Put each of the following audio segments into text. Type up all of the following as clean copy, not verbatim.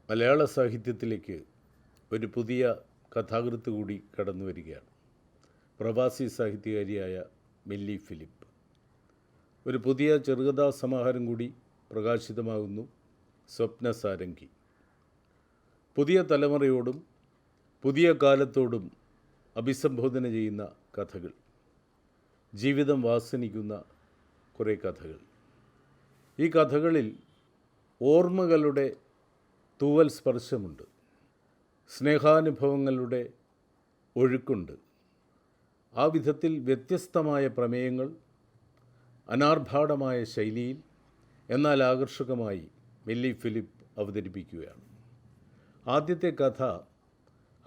മലയാള സാഹിത്യത്തിലേക്ക് ഒരു പുതിയ കഥാകൃത്ത് കൂടി കടന്നു വരികയാണ്. പ്രവാസി സാഹിത്യകാരിയായ മില്ലി ഫിലിപ്പ്. ഒരു പുതിയ ചെറുകഥാ സമാഹാരം കൂടി പ്രകാശിതമാകുന്നു, സ്വപ്നസാരംഗി. പുതിയ തലമുറയോടും പുതിയ കാലത്തോടും അഭിസംബോധന ചെയ്യുന്ന കഥകൾ, ജീവിതം വാസനിക്കുന്ന കുറേ കഥകൾ. ഈ കഥകളിൽ ഓർമ്മകളുടെ തൂവൽ സ്പർശമുണ്ട്, സ്നേഹാനുഭവങ്ങളുടെ ഒഴുക്കുണ്ട്. ആ വിധത്തിൽ വ്യത്യസ്തമായ പ്രമേയങ്ങൾ അനാർഭാടമായ ശൈലിയിൽ എന്നാൽ ആകർഷകമായി മില്ലി ഫിലിപ്പ് അവതരിപ്പിക്കുകയാണ്. ആദ്യത്തെ കഥ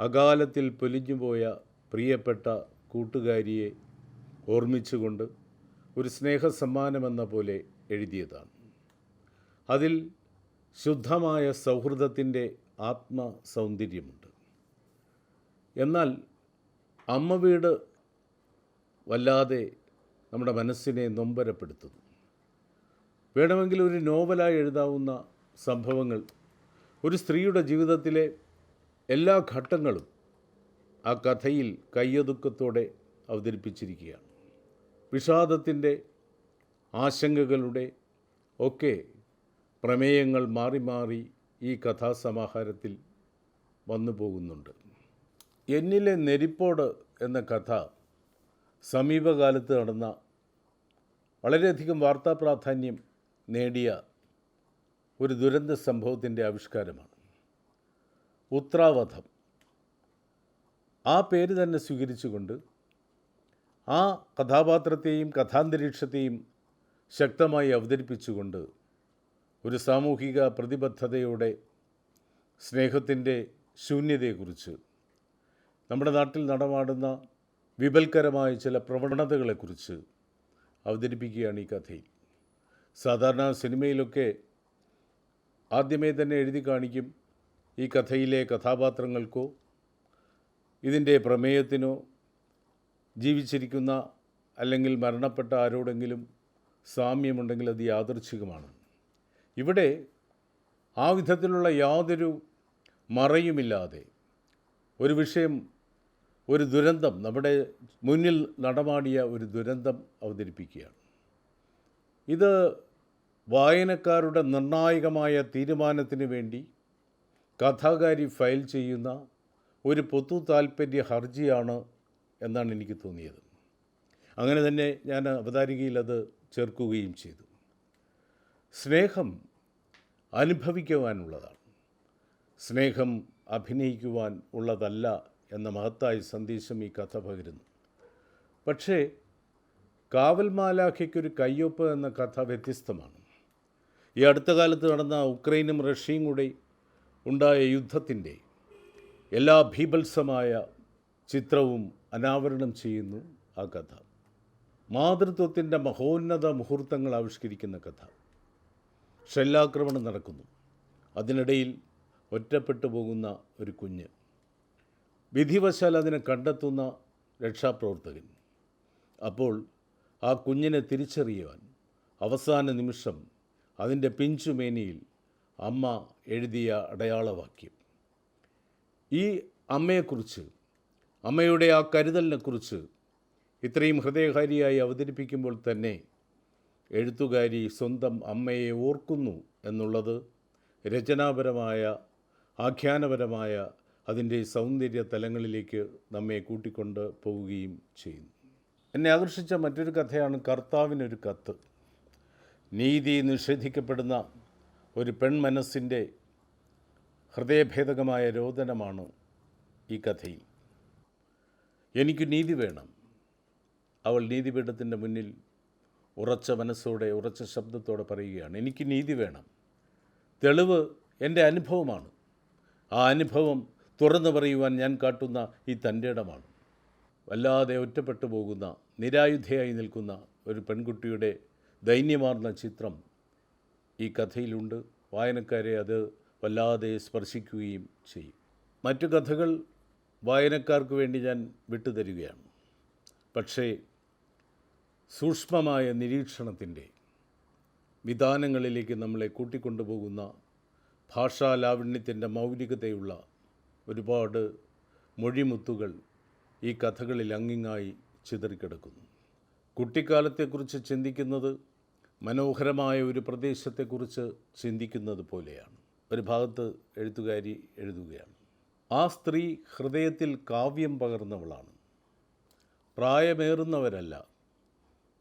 അകാലത്തിൽ പൊലിഞ്ഞുപോയ പ്രിയപ്പെട്ട കൂട്ടുകാരിയെ ഓർമ്മിച്ചുകൊണ്ട് ഒരു സ്നേഹസമ്മാനമെന്ന പോലെ എഴുതിയതാണ്. അതിൽ ശുദ്ധമായ സൗഹൃദത്തിൻ്റെ ആത്മസൗന്ദര്യമുണ്ട്. എന്നാൽ അമ്മ വീട് വല്ലാതെ നമ്മുടെ മനസ്സിനെ നൊമ്പരപ്പെടുത്തുന്നു. വേണമെങ്കിൽ ഒരു നോവലായി എഴുതാവുന്ന സംഭവങ്ങൾ, ഒരു സ്ത്രീയുടെ ജീവിതത്തിലെ എല്ലാ ഘട്ടങ്ങളും ആ കഥയിൽ കയ്യൊതുക്കത്തോടെ അവതരിപ്പിച്ചിരിക്കുകയാണ്. വിഷാദത്തിൻ്റെ, ആശങ്കകളുടെ ഒക്കെ പ്രമേയങ്ങൾ മാറി മാറി ഈ കഥാസമാഹാരത്തിൽ വന്നു പോകുന്നുണ്ട്. എന്നിലെ നെരിപ്പോട് എന്ന കഥ സമീപകാലത്ത് നടന്ന വളരെയധികം വാർത്താ പ്രാധാന്യം നേടിയ ഒരു ദുരന്ത സംഭവത്തിൻ്റെ ആവിഷ്കാരമാണ്. ഉത്രാവധം. ആ പേര് തന്നെ സ്വീകരിച്ചുകൊണ്ട് ആ കഥാപാത്രത്തെയും കഥാന്തരീക്ഷത്തെയും ശക്തമായി അവതരിപ്പിച്ചുകൊണ്ട് ഒരു സാമൂഹിക പ്രതിബദ്ധതയോടെ സ്നേഹത്തിൻ്റെ ശൂന്യതയെക്കുറിച്ച്, നമ്മുടെ നാട്ടിൽ നടമാടുന്ന വിപൽക്കരമായ ചില പ്രവണതകളെക്കുറിച്ച് അവതരിപ്പിക്കുകയാണ് ഈ കഥയിൽ. സാധാരണ സിനിമയിലൊക്കെ ആദ്യമേ തന്നെ എഴുതി കാണിക്കും, ഈ കഥയിലെ കഥാപാത്രങ്ങൾക്കോ ഇതിൻ്റെ പ്രമേയത്തിനോ ജീവിച്ചിരിക്കുന്ന അല്ലെങ്കിൽ മരണപ്പെട്ട ആരോടെങ്കിലും സാമ്യമുണ്ടെങ്കിൽ അത് യാദൃച്ഛികമാണ്. ഇവിടെ ആ വിധത്തിലുള്ള യാതൊരു മറയുമില്ലാതെ ഒരു വിഷയം, ഒരു ദുരന്തം, നമ്മുടെ മുന്നിൽ നടമാടിയ ഒരു ദുരന്തം അവതരിപ്പിക്കുകയാണ്. ഇത് വായനക്കാരുടെ നിർണായകമായ തീരുമാനത്തിന് വേണ്ടി കഥാകാരി ഫയൽ ചെയ്യുന്ന ഒരു പൊതു താൽപ്പര്യ ഹർജിയാണ് എന്നാണ് എനിക്ക് തോന്നിയത്. അങ്ങനെ തന്നെ ഞാൻ അവതാരികയിൽ അത് ചേർക്കുകയും ചെയ്തു. സ്നേഹം അനുഭവിക്കുവാനുള്ളതാണ്, സ്നേഹം അഭിനയിക്കുവാൻ ഉള്ളതല്ല എന്ന മഹത്തായ സന്ദേശം ഈ കഥ പകരുന്നു. പക്ഷേ കാവൽ മാലാഖയ്ക്കൊരു കയ്യൊപ്പ് എന്ന കഥ വ്യത്യസ്തമാണ്. ഈ അടുത്ത കാലത്ത് നടന്ന ഉക്രൈനും റഷ്യയും കൂടെ ഉണ്ടായ യുദ്ധത്തിൻ്റെ എല്ലാ ഭീഭത്സമായ ചിത്രവും അനാവരണം ചെയ്യുന്നു ആ കഥ. മാതൃത്വത്തിൻ്റെ മഹോന്നത മുഹൂർത്തങ്ങൾ ആവിഷ്കരിക്കുന്ന കഥ. ഷെല്ലാക്രമണം നടക്കുന്നു, അതിനിടയിൽ ഒറ്റപ്പെട്ടു പോകുന്ന ഒരു കുഞ്ഞ്, വിധിവശാൽ അതിനെ കണ്ടെത്തുന്ന രക്ഷാപ്രവർത്തകൻ. അപ്പോൾ ആ കുഞ്ഞിനെ തിരിച്ചറിയുവാൻ അവസാന നിമിഷം അതിൻ്റെ പിഞ്ചുമേനിയിൽ അമ്മ എഴുതിയ അടയാളവാക്യം. ഈ അമ്മയെക്കുറിച്ച്, അമ്മയുടെ ആ കരുതലിനെക്കുറിച്ച് ഇത്രയും ഹൃദയകാരിയായി അവതരിപ്പിക്കുമ്പോൾ തന്നെ എഴുത്തുകാരി സ്വന്തം അമ്മയെ ഓർക്കുന്നു എന്നുള്ളത് രചനാപരമായ, ആഖ്യാനപരമായ അതിൻ്റെ സൗന്ദര്യ തലങ്ങളിലേക്ക് നമ്മെ കൂട്ടിക്കൊണ്ട് പോവുകയും ചെയ്യുന്നു. എന്നെ ആകർഷിച്ച മറ്റൊരു കഥയാണ് കർത്താവിനൊരു കത്ത്. നീതി നിഷേധിക്കപ്പെടുന്ന ഒരു പെൺമനസ്സിൻ്റെ ഹൃദയഭേദകമായ രോദനമാണ് ഈ കഥയിൽ. എനിക്ക് നീതി വേണം. അവൾ നീതിപീഠത്തിൻ്റെ മുന്നിൽ ഉറച്ച മനസ്സോടെ, ഉറച്ച ശബ്ദത്തോടെ പറയുകയാണ്, എനിക്ക് നീതി വേണം. തെളിവ് എൻ്റെ അനുഭവമാണ്. ആ അനുഭവം തുറന്നു പറയുവാൻ ഞാൻ കാട്ടുന്ന ഈ തൻ്റെ ഇടമാണ്. വല്ലാതെ ഒറ്റപ്പെട്ടു പോകുന്ന, നിരായുധയായി നിൽക്കുന്ന ഒരു പെൺകുട്ടിയുടെ ദൈന്യമാർന്ന ചിത്രം ഈ കഥയിലുണ്ട്. വായനക്കാരെ അത് വല്ലാതെ സ്പർശിക്കുകയും ചെയ്യും. മറ്റു കഥകൾ വായനക്കാർക്ക് വേണ്ടി ഞാൻ വിട്ടുതരികയാണ്. പക്ഷേ സൂക്ഷ്മമായ നിരീക്ഷണത്തിൻ്റെ വിധാനങ്ങളിലേക്ക് നമ്മളെ കൂട്ടിക്കൊണ്ടുപോകുന്ന ഭാഷാലാവണ്യത്തിൻ്റെ മൗലികതയുള്ള ഒരുപാട് മൊഴിമുത്തുകൾ ഈ കഥകളിൽ അങ്ങിങ്ങായി ചിതറിക്കിടക്കുന്നു. കുട്ടിക്കാലത്തെക്കുറിച്ച് ചിന്തിക്കുന്നത് മനോഹരമായ ഒരു പ്രദേശത്തെക്കുറിച്ച് ചിന്തിക്കുന്നത് പോലെയാണ്. ഒരു ഭാഗത്ത് എഴുത്തുകാരി എഴുതുകയാണ്, ആ സ്ത്രീ ഹൃദയത്തിൽ കാവ്യം പകർന്നവളാണ്. പ്രായമേറുന്നവരല്ല,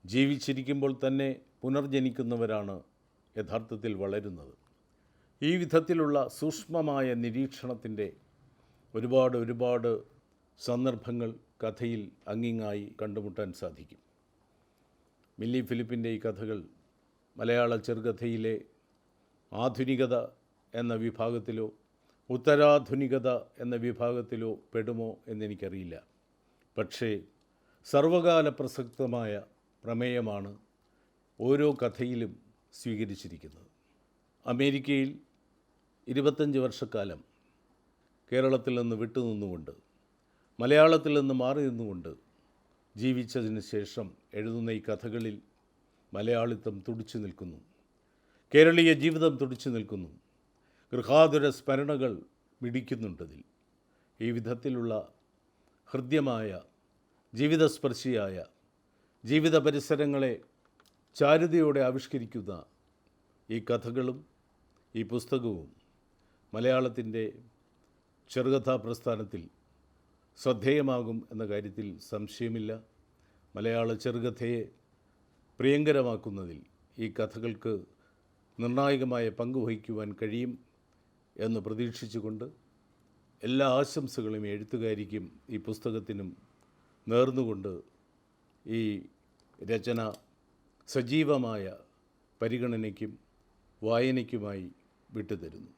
ജീവിച്ചിരിക്കുമ്പോൾ തന്നെ പുനർജനിക്കുന്നവരാണ് യഥാർത്ഥത്തിൽ വളരുന്നത്. ഈ വിധത്തിലുള്ള സൂക്ഷ്മമായ നിരീക്ഷണത്തിൻ്റെ ഒരുപാട് സന്ദർഭങ്ങൾ കഥയിൽ അങ്ങിങ്ങായി കണ്ടുമുട്ടാൻ സാധിക്കും. മില്ലി ഫിലിപ്പിൻ്റെ ഈ കഥകൾ മലയാള ചെറുകഥയിലെ ആധുനികത എന്ന വിഭാഗത്തിലോ ഉത്തരാധുനികത എന്ന വിഭാഗത്തിലോ പെടുമോ എന്നെനിക്കറിയില്ല. പക്ഷേ സർവകാല പ്രസക്തമായ പ്രമേയമാണ് ഓരോ കഥയിലും സ്വീകരിച്ചിരിക്കുന്നത്. അമേരിക്കയിൽ 25 വർഷക്കാലം കേരളത്തിൽ നിന്ന് വിട്ടുനിന്നുകൊണ്ട്, മലയാളത്തിൽ നിന്ന് മാറി നിന്നുകൊണ്ട് ജീവിച്ചതിന് ശേഷം എഴുതുന്ന ഈ കഥകളിൽ മലയാളിത്തം തുടിച്ചു നിൽക്കുന്നു, കേരളീയ ജീവിതം തുടിച്ചു നിൽക്കുന്നു, ഗൃഹാതുര സ്മരണകൾ മിടിക്കുന്നുണ്ടതിൽ. ഈ വിധത്തിലുള്ള ഹൃദ്യമായ ജീവിതസ്പർശിയായ ജീവിത പരിസരങ്ങളെ ചാരുതയോടെ ആവിഷ്കരിക്കുന്ന ഈ കഥകളും ഈ പുസ്തകവും മലയാളത്തിൻ്റെ ചെറുകഥാ പ്രസ്ഥാനത്തിൽ ശ്രദ്ധേയമാകും എന്ന കാര്യത്തിൽ സംശയമില്ല. മലയാള ചെറുകഥയെ പ്രിയങ്കരമാക്കുന്നതിൽ ഈ കഥകൾക്ക് നിർണായകമായ പങ്ക് വഹിക്കുവാൻ കഴിയും എന്ന് പ്രതീക്ഷിച്ചുകൊണ്ട് എല്ലാ ആശംസകളും എഴുത്തുകാരിക്കും ഈ പുസ്തകത്തിനും നേർന്നുകൊണ്ട് ഈ രചന സജീവമായ പരിഗണനയ്ക്കും വായനയ്ക്കുമായി വിട്ടുതരുന്നു.